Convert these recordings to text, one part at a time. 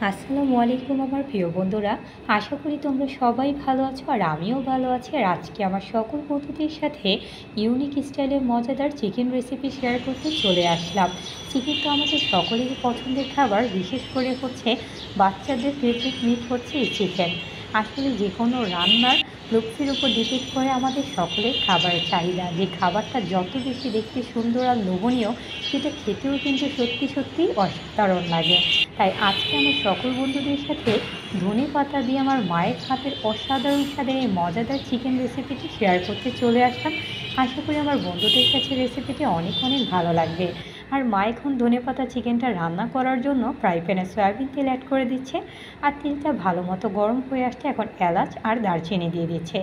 আসসালামু আলাইকুম আমার প্রিয় বন্ধুরা। আশা করি তোমরা সবাই ভালো আছো আর আমিও ভালো আছি। আর আজকে আমার সকল বন্ধুদের সাথে ইউনিক স্টাইলের মজাদার চিকেন রেসিপি শেয়ার করতে চলে আসলাম। চিকেন তো আমাদের সকলেরই পছন্দের খাবার, বিশেষ করে হচ্ছে বাচ্চাদের ফেভারিট মিট হচ্ছে এই চিকেন। আসলে যে কোনো রান্নার লুকসের উপর ডিপেন্ড করে আমাদের সকলের খাবারের চাহিদা। যে খাবারটা যত বেশি দেখতে সুন্দর আর লোভনীয়, সেটা খেতেও কিন্তু সত্যি সত্যিই অসাধারণ লাগে। তাই আজকে আমার সকল বন্ধুদের সাথে ধনেপাতা দিয়ে আমার মায়ের হাতের অসাধারণ স্বাদের এই মজাদার চিকেন রেসিপিটি শেয়ার করতে চলে আসলাম। আশা করি আমার বন্ধুদের কাছে রেসিপিটি অনেক অনেক ভালো লাগবে। আর মা এখন ধনেপাতা চিকেনটা রান্না করার জন্য ফ্রাই প্যানে সয়াবিন তেল অ্যাড করে দিচ্ছে। আর তেলটা ভালো মতো গরম হয়ে আসছে, এখন এলাচ আর দারচিনি দিয়ে দিচ্ছে।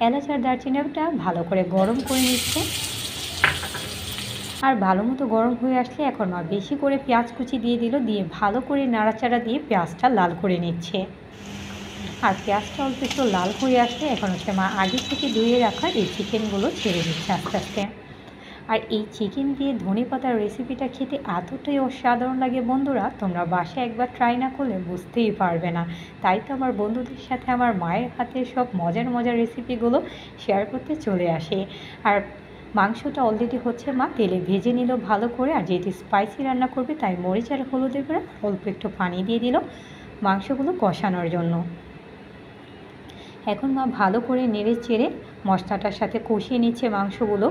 এলাচ আর দারচিনিটা ভালো করে গরম করে নিচ্ছে। আর ভালো মতো গরম হয়ে আসলে এখন মা বেশি করে পেঁয়াজ কুচি দিয়ে দিল, দিয়ে ভালো করে নাড়াচাড়া দিয়ে পেঁয়াজটা লাল করে নিচ্ছে। আর পেঁয়াজটা অল্প একটু লাল হয়ে আসলে এখন হচ্ছে মা আগে থেকে ধুয়ে রাখা এই চিকেনগুলো ছেড়ে দিচ্ছে আস্তে আস্তে। আর এই চিকেন দিয়ে ধনেপাতার রেসিপিটা খেতে এতটাই অসাধারণ লাগে বন্ধুরা, তোমরা বাসায় একবার ট্রাই না করলে বুঝতেই পারবে না। তাই তো আমার বন্ধুদের সাথে আমার মায়ের হাতের সব মজার মজার রেসিপিগুলো শেয়ার করতে চলে আসে। আর মাংসটা অলরেডি হচ্ছে মা তেলে ভেজে নিল ভালো করে। আর যেহেতু স্পাইসি রান্না করবে তাই মরিচ আর হলুদের গুঁড়া অল্প একটু পানি দিয়ে দিল মাংসগুলো কষানোর জন্য। এখন মা ভালো করে নেড়ে চেড়ে মশলাটার সাথে কষিয়ে নিচ্ছে মাংসগুলো।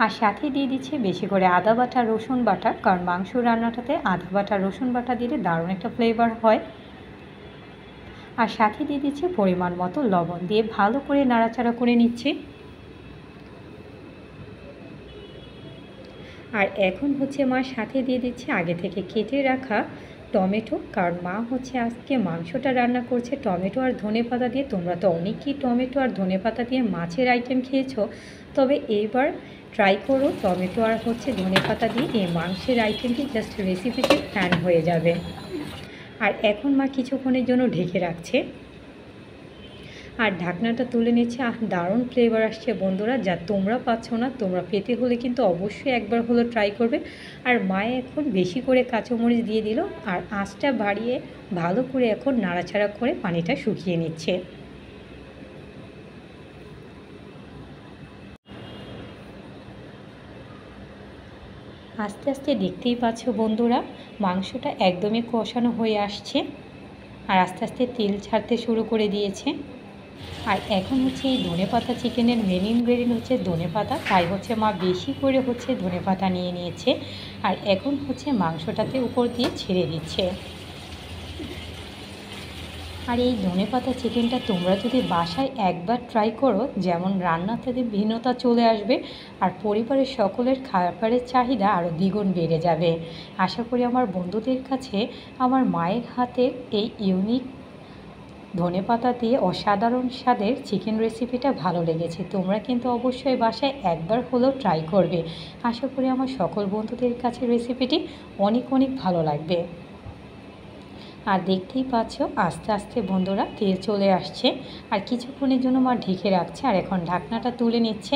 আর সাথে দিয়ে দিচ্ছে বেশি করে আদা বাটা রসুন বাটা, কারণ মাংস রান্নাটাতে আদা বাটা রসুন বাটা দিলে দারুণ একটা ফ্লেভার হয়। আর সাথে দিয়ে দিচ্ছে পরিমাণ মতো লবণ, দিয়ে ভালো করে নাড়াচাড়া করে নিচ্ছে। আর এখন হচ্ছে মা সাথে দিয়ে দিচ্ছে আগে থেকে কেটে রাখা টমেটো, কারণ মা হচ্ছে আজকে মাংসটা রান্না করছে টমেটো আর ধনেপাতা দিয়ে। তোমরা তো অনেকেই টমেটো আর ধনেপাতা দিয়ে মাছের আইটেম খেয়েছো, তবে এইবার ট্রাই করো টমেটো আর হচ্ছে ধনেপাতা দিয়ে এই মাংসের আইটেমটি, জাস্ট রেসিপিতে ফ্যান হয়ে যাবে। আর এখন মা কিছুক্ষণের জন্য ঢেকে রাখছে আর ঢাকনাটা তুলে নিচ্ছে। দারুণ ফ্লেভার আসছে বন্ধুরা, যা তোমরা পাচ্ছ না, তোমরা পেতে হলে কিন্তু অবশ্যই একবার হলো ট্রাই করবে। আর মায়ে এখন বেশি করে কাঁচামরিচ দিয়ে দিল আর আঁচটা বাড়িয়ে ভালো করে এখন নাড়াচাড়া করে পানিটা শুকিয়ে নিচ্ছে। আস্তে আস্তে দেখতেই পাচ্ছ বন্ধুরা, মাংসটা একদমই কষানো হয়ে আসছে আর আস্তে আস্তে তেল ছাড়তে শুরু করে দিয়েছে। আর এখন হচ্ছে এই ধনেপাতা চিকেনের মেন ইনগ্রেডিয়েন্ট হচ্ছে ধনেপাতা, তাই হচ্ছে মা বেশি করে হচ্ছে ধনেপাতা নিয়ে নিয়েছে। আর এখন হচ্ছে মাংসটাতে উপর দিয়ে ছেড়ে দিচ্ছে। আর এই ধনেপাতা চিকেনটা তোমরা যদি বাসায় একবার ট্রাই করো, যেমন রান্নাতে ভিন্নতা চলে আসবে আর পরিবারের সকলের খাবারের চাহিদা আরও দ্বিগুণ বেড়ে যাবে। আশা করি আমার বন্ধুদের কাছে আমার মায়ের হাতের এই ইউনিক ধনেপাতা দিয়ে অসাধারণ স্বাদের চিকেন রেসিপিটা ভালো লেগেছে। তোমরা কিন্তু অবশ্যই বাসায় একবার হলেও ট্রাই করবে। আশা করি আমার সকল বন্ধুদের কাছে রেসিপিটি অনেক অনেক ভালো লাগবে। আর দেখতেই পাচ্ছ আস্তে আস্তে বন্ধুরা তেল চলে আসছে আর কিছুক্ষণের জন্য মা ঢেকে রাখছে। আর এখন ঢাকনাটা তুলে নিচ্ছে।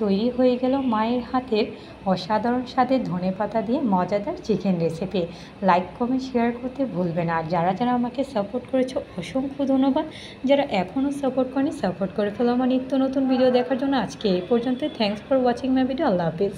তৈরি হয়ে গেল মায়ের হাতের অসাধারণ স্বাদের ধনেপাতা দিয়ে মজাদার chicken recipe. Like comment share করতে ভুলবে না। আর যারা যারা আমাকে সাপোর্ট করেছো অসংখ্য ধন্যবাদ। যারা এখনও সাপোর্ট করেনি সাপোর্ট করে ফেলো আমার নিত্য নতুন ভিডিও দেখার জন্য। আজকে এই পর্যন্ত। Thanks for watching my video. Allah Hafiz.